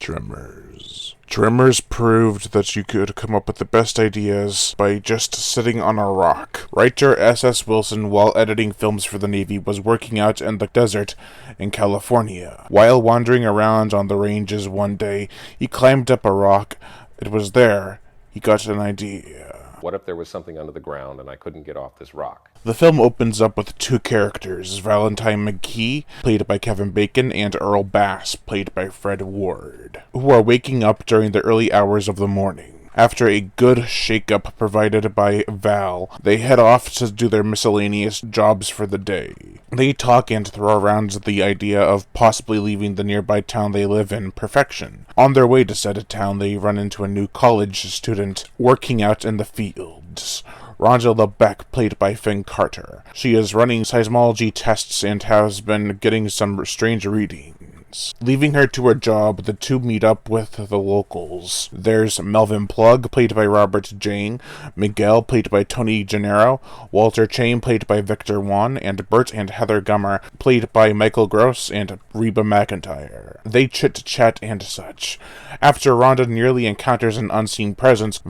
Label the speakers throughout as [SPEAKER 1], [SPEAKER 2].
[SPEAKER 1] Tremors. Tremors proved that you could come up with the best ideas by just sitting on a rock. Writer S.S. Wilson, while editing films for the Navy, was working out in the desert in California. While wandering around on the ranges one day, he climbed up a rock. It was there. He got an idea.
[SPEAKER 2] What if there was something under the ground and I couldn't get off this rock?
[SPEAKER 1] The film opens up with two characters, Valentine McKee, played by Kevin Bacon, and Earl Bass, played by Fred Ward, who are waking up during the early hours of the morning. After a good shake-up provided by Val, they head off to do their miscellaneous jobs for the day. They talk and throw around the idea of possibly leaving the nearby town they live in, Perfection. On their way to said town, they run into a new college student working out in the fields. Rhonda LeBeck, played by Finn Carter. She is running seismology tests and has been getting some strange readings. Leaving her to her job, the two meet up with the locals. There's Melvin Plug, played by Robert Jane, Miguel, played by Tony Gennaro, Walter Chain, played by Victor Wan, and Bert and Heather Gummer, played by Michael Gross and Reba McEntire. They chit-chat and such. After Rhonda nearly encounters an unseen presence,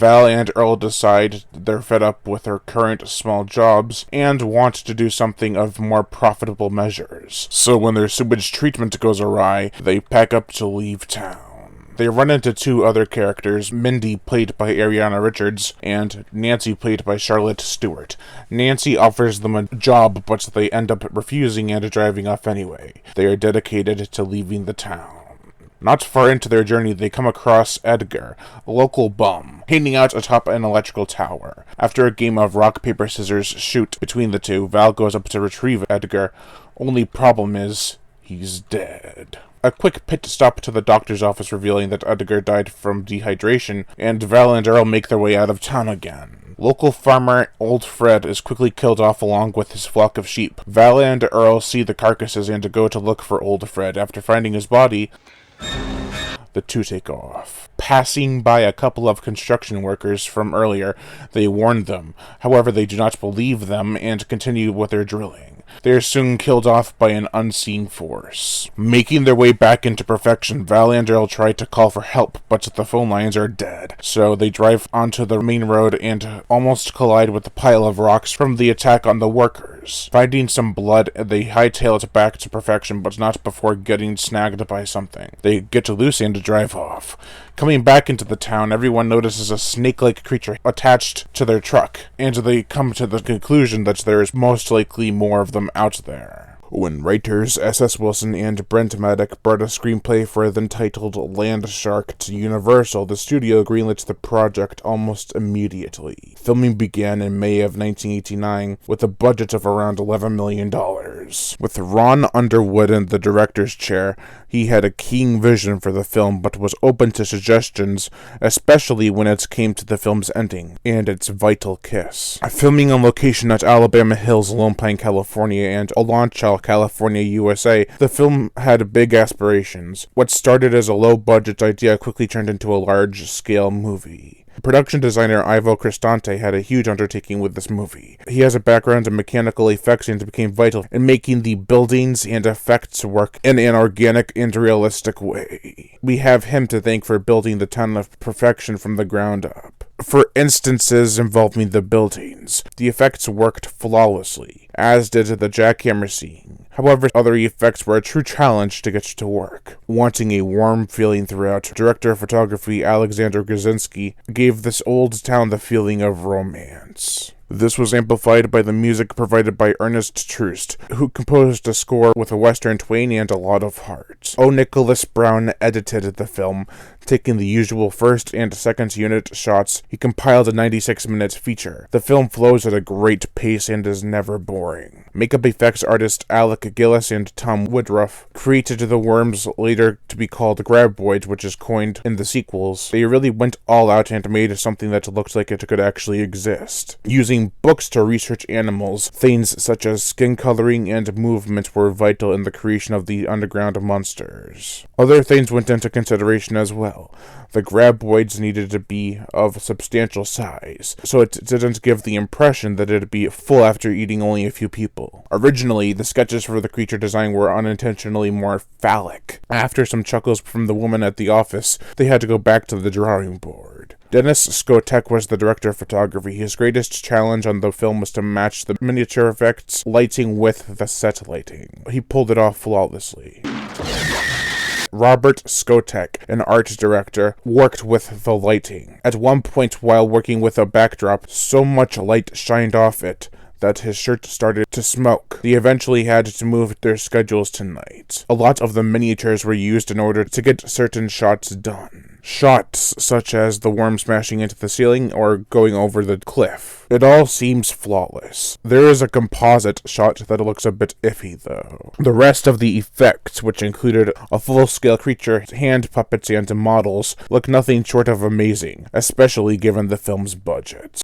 [SPEAKER 1] Val and Earl decide they're fed up with their current small jobs and want to do something of more profitable measures. So when their sewage treatment goes awry, they pack up to leave town. They run into two other characters, Mindy, played by Ariana Richards, and Nancy, played by Charlotte Stewart. Nancy offers them a job, but they end up refusing and driving off anyway. They are dedicated to leaving the town. Not far into their journey, they come across Edgar, a local bum, hanging out atop an electrical tower. After a game of rock, paper, scissors shoot between the two, Val goes up to retrieve Edgar. Only problem is, he's dead. A quick pit stop to the doctor's office revealing that Edgar died from dehydration, and Val and Earl make their way out of town again. Local farmer Old Fred is quickly killed off along with his flock of sheep. Val and Earl see the carcasses and go to look for Old Fred. After finding his body, the two take off. Passing by a couple of construction workers from earlier, they warn them. However, they do not believe them and continue with their drilling. They are soon killed off by an unseen force. Making their way back into Perfection, Val and Earl try to call for help, but the phone lines are dead. So they drive onto the main road and almost collide with the pile of rocks from the attack on the workers. Finding some blood, they hightail it back to Perfection, but not before getting snagged by something. They get loose and drive off. Coming back into the town, everyone notices a snake-like creature attached to their truck, and they come to the conclusion that there is most likely more of them out there. When writers S.S. Wilson and Brent Maddock brought a screenplay for the entitled Land Shark to Universal, the studio greenlit the project almost immediately. Filming began in May of 1989 with a budget of around $11 million. With Ron Underwood in the director's chair, he had a keen vision for the film but was open to suggestions, especially when it came to the film's ending and its vital kiss. Filming on location at Alabama Hills, Lone Pine, California, and Olancha, California, USA, the film had big aspirations. What started as a low-budget idea quickly turned into a large-scale movie. Production designer Ivo Cristante had a huge undertaking with this movie. He has a background in mechanical effects and became vital in making the buildings and effects work in an organic and realistic way. We have him to thank for building the town of Perfection from the ground up. For instances involving the buildings, the effects worked flawlessly, as did the jackhammer scene. However, other effects were a true challenge to get to work. Wanting a warm feeling throughout, director of photography Alexander Grzinski gave this old town the feeling of romance. This was amplified by the music provided by Ernest Troost, who composed a score with a western twang and a lot of heart. O. Nicholas Brown edited the film. Taking the usual first and second unit shots, he compiled a 96-minute feature. The film flows at a great pace and is never boring. Makeup effects artist Alec Gillis and Tom Woodruff created the worms later to be called graboids, which is coined in the sequels. They really went all out and made something that looked like it could actually exist. Using using books to research animals. Things such as skin coloring and movement were vital in the creation of the underground monsters. Other things went into consideration as well. The graboids needed to be of substantial size, so it didn't give the impression that it'd be full after eating only a few people. Originally, the sketches for the creature design were unintentionally more phallic. After some chuckles from the woman at the office, they had to go back to the drawing board. Dennis Skotek was the director of photography. His greatest challenge on the film was to match the miniature effects lighting with the set lighting. He pulled it off flawlessly. Robert Skotek, an art director, worked with the lighting. At one point, while working with a backdrop, so much light shined off it that his shirt started to smoke. They eventually had to move their schedules to night. A lot of the miniatures were used in order to get certain shots done. Shots such as the worm smashing into the ceiling or going over the cliff. It all seems flawless. There is a composite shot that looks a bit iffy, though. The rest of the effects, which included a full-scale creature, hand puppets, and models, look nothing short of amazing, especially given the film's budget.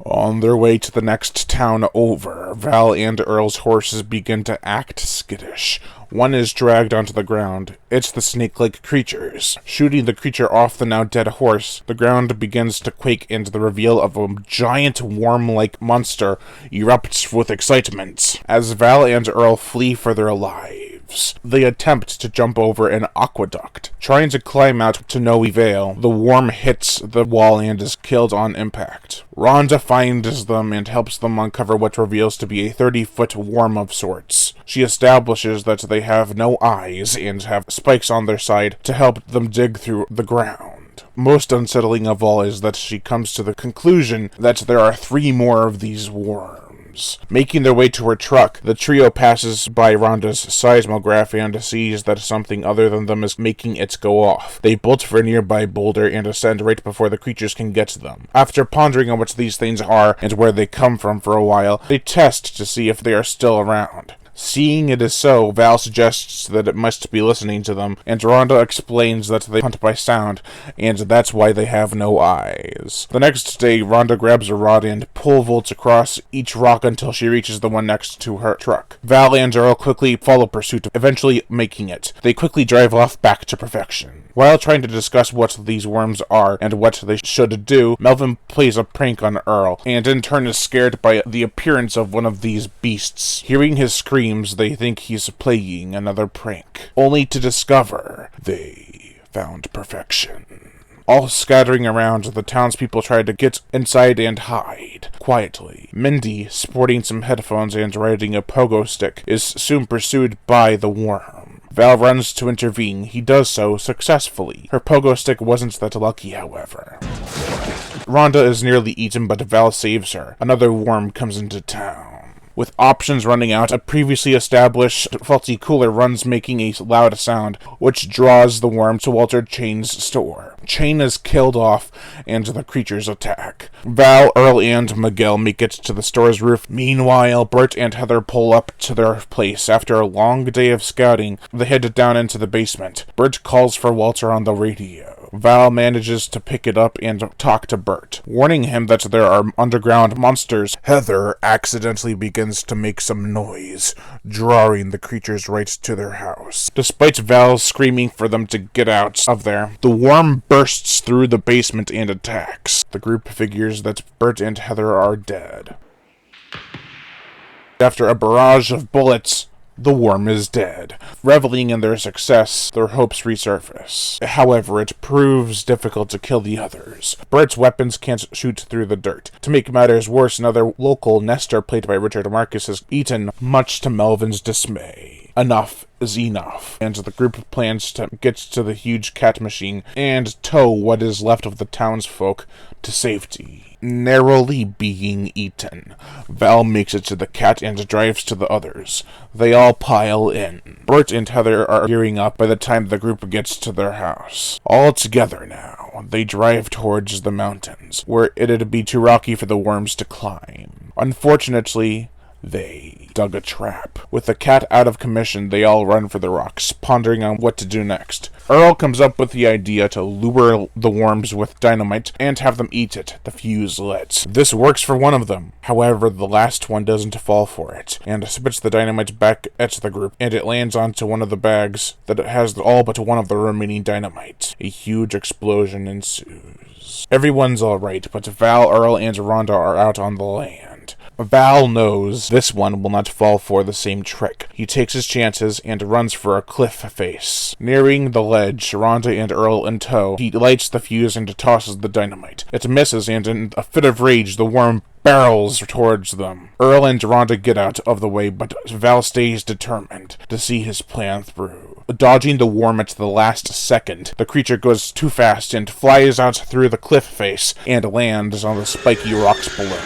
[SPEAKER 1] On their way to the next town over, Val and Earl's horses begin to act skittish. One is dragged onto the ground. It's the snake-like creatures. Shooting the creature off the now-dead horse, the ground begins to quake, and the reveal of a giant worm-like monster erupts with excitement. As Val and Earl flee for their lives, they attempt to jump over an aqueduct. Trying to climb out to no avail, the worm hits the wall and is killed on impact. Rhonda finds them and helps them uncover what reveals to be a 30-foot worm of sorts. She establishes that they have no eyes and have spikes on their side to help them dig through the ground. Most unsettling of all is that she comes to the conclusion that there are 3 more of these worms. Making their way to her truck, the trio passes by Rhonda's seismograph and sees that something other than them is making it go off. They bolt for a nearby boulder and ascend right before the creatures can get to them. After pondering on what these things are and where they come from for a while, they test to see if they are still around. Seeing it is so, Val suggests that it must be listening to them, and Rhonda explains that they hunt by sound, and that's why they have no eyes. The next day, Rhonda grabs a rod and pole vaults across each rock until she reaches the one next to her truck. Val and Earl quickly follow pursuit, eventually making it. They quickly drive off back to perfection. While trying to discuss what these worms are and what they should do, Melvin plays a prank on Earl, and in turn is scared by the appearance of one of these beasts. Hearing his screams, they think he's playing another prank, only to discover they found perfection. All scattering around, the townspeople try to get inside and hide quietly. Mindy, sporting some headphones and riding a pogo stick, is soon pursued by the worm. Val runs to intervene. He does so successfully. Her pogo stick wasn't that lucky, however. Rhonda is nearly eaten, but Val saves her. Another worm comes into town. With options running out, a previously established faulty cooler runs, making a loud sound, which draws the worm to Walter Chain's store. Chain is killed off, and the creatures attack. Val, Earl, and Miguel make it to the store's roof. Meanwhile, Bert and Heather pull up to their place. After a long day of scouting, they head down into the basement. Bert calls for Walter on the radio. Val manages to pick it up and talk to Bert, warning him that there are underground monsters. Heather accidentally begins to make some noise, drawing the creatures right to their house. Despite Val screaming for them to get out of there, the worm bursts through the basement and attacks. The group figures that Bert and Heather are dead. After a barrage of bullets, the worm is dead. Reveling in their success, their hopes resurface. However, it proves difficult to kill the others. Bert's weapons can't shoot through the dirt. To make matters worse, another local Nestor, played by Richard Marcus, is eaten, much to Melvin's dismay. Enough is enough, and the group plans to get to the huge cat machine and tow what is left of the townsfolk to safety. Narrowly being eaten, Val makes it to the cat and drives to the others. They all pile in. Bert and Heather are gearing up by the time the group gets to their house. All together now, they drive towards the mountains, where it'd be too rocky for the worms to climb. Unfortunately, They dug a trap. With the cat out of commission, they all run for the rocks, pondering on what to do next. Earl comes up with the idea to lure the worms with dynamite and have them eat it. The fuse lit. This works for one of them. However, the last one doesn't fall for it, and spits the dynamite back at the group, and it lands onto one of the bags that has all but one of the remaining dynamite. A huge explosion ensues. Everyone's alright, but Val, Earl, and Rhonda are out on the land. Val knows this one will not fall for the same trick. He takes his chances and runs for a cliff face. Nearing the ledge, Rhonda and Earl in tow, he lights the fuse and tosses the dynamite. It misses, and in a fit of rage, the worm barrels towards them. Earl and Rhonda get out of the way, but Val stays determined to see his plan through. Dodging the worm at the last second, the creature goes too fast and flies out through the cliff face and lands on the spiky rocks below.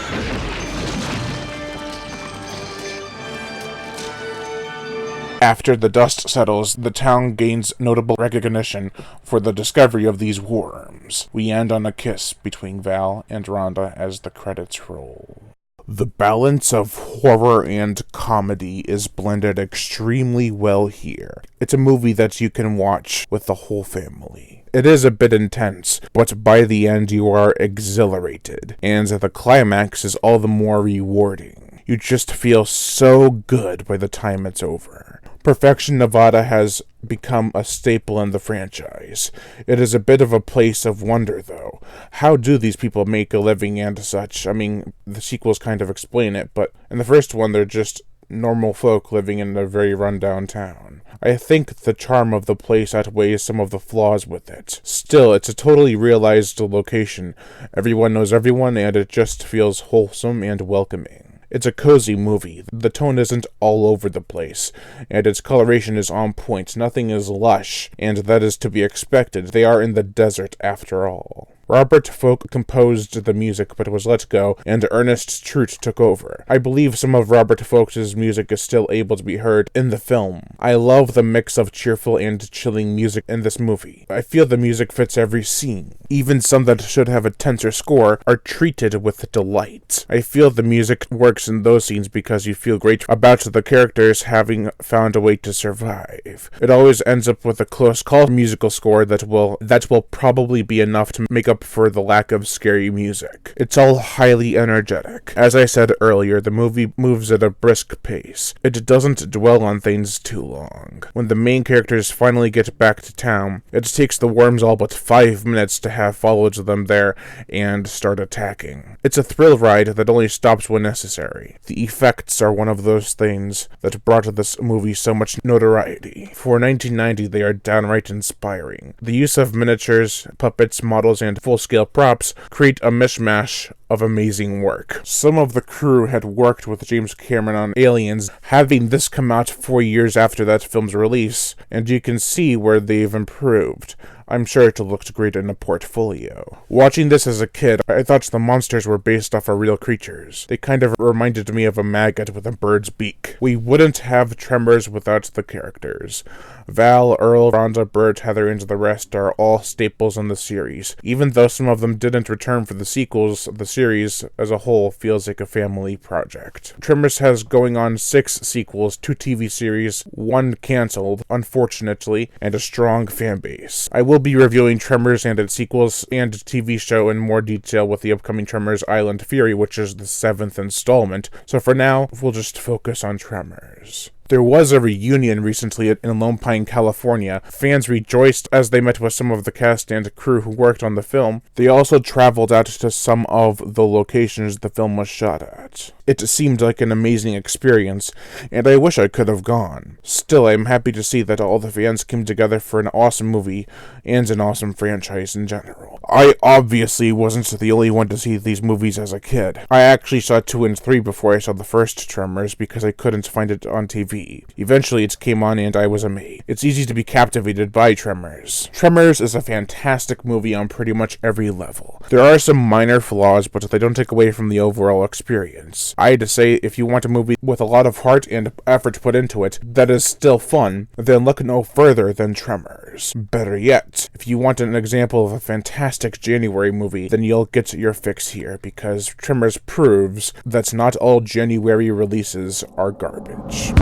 [SPEAKER 1] After the dust settles, the town gains notable recognition for the discovery of these worms. We end on a kiss between Val and Rhonda as the credits roll. The balance of horror and comedy is blended extremely well here. It's a movie that you can watch with the whole family. It is a bit intense, but by the end you are exhilarated, and the climax is all the more rewarding. You just feel so good by the time it's over. Perfection, Nevada has become a staple in the franchise. It is a bit of a place of wonder, though. How do these people make a living and such? I mean, the sequels kind of explain it, but in the first one, they're just normal folk living in a very rundown town. I think the charm of the place outweighs some of the flaws with it. Still, it's a totally realized location. Everyone knows everyone, and it just feels wholesome and welcoming. It's a cozy movie. The tone isn't all over the place, and its coloration is on point. Nothing is lush, and that is to be expected. They are in the desert, after all. Robert Folk composed the music but was let go, and Ernest Trute took over. I believe some of Robert Folk's music is still able to be heard in the film. I love the mix of cheerful and chilling music in this movie. I feel the music fits every scene. Even some that should have a tenser score are treated with delight. I feel the music works in those scenes because you feel great about the characters having found a way to survive. It always ends up with a close call musical score that will probably be enough to make up for the lack of scary music. It's all highly energetic. As I said earlier, the movie moves at a brisk pace. It doesn't dwell on things too long. When the main characters finally get back to town, it takes the worms all but 5 minutes to have followed them there and start attacking. It's a thrill ride that only stops when necessary. The effects are one of those things that brought this movie so much notoriety. For 1990, they are downright inspiring. The use of miniatures, puppets, models, and full-scale props create a mishmash of amazing work. Some of the crew had worked with James Cameron on Aliens, having this come out 4 years after that film's release, and you can see where they've improved. I'm sure it looked great in a portfolio. Watching this as a kid, I thought the monsters were based off of real creatures. They kind of reminded me of a maggot with a bird's beak. We wouldn't have Tremors without the characters. Val, Earl, Rhonda, Bert, Heather, and the rest are all staples in the series. Even though some of them didn't return for the sequels, the series as a whole feels like a family project. Tremors has going on 6 sequels, 2 TV series, 1 cancelled, unfortunately, and a strong fan base. I will be reviewing Tremors and its sequels and TV show in more detail with the upcoming Tremors Island Fury, which is the 7th installment, so for now, we'll just focus on Tremors. There was a reunion recently in Lone Pine, California. Fans rejoiced as they met with some of the cast and crew who worked on the film. They also traveled out to some of the locations the film was shot at. It seemed like an amazing experience, and I wish I could have gone. Still, I'm happy to see that all the fans came together for an awesome movie and an awesome franchise in general. I obviously wasn't the only one to see these movies as a kid. I actually saw 2 and 3 before I saw the first Tremors because I couldn't find it on TV TV. Eventually it came on and I was amazed. It's easy to be captivated by Tremors. Tremors is a fantastic movie on pretty much every level. There are some minor flaws, but they don't take away from the overall experience. I had to say, if you want a movie with a lot of heart and effort put into it that is still fun, then look no further than Tremors. Better yet, if you want an example of a fantastic January movie, then you'll get your fix here, because Tremors proves that not all January releases are garbage.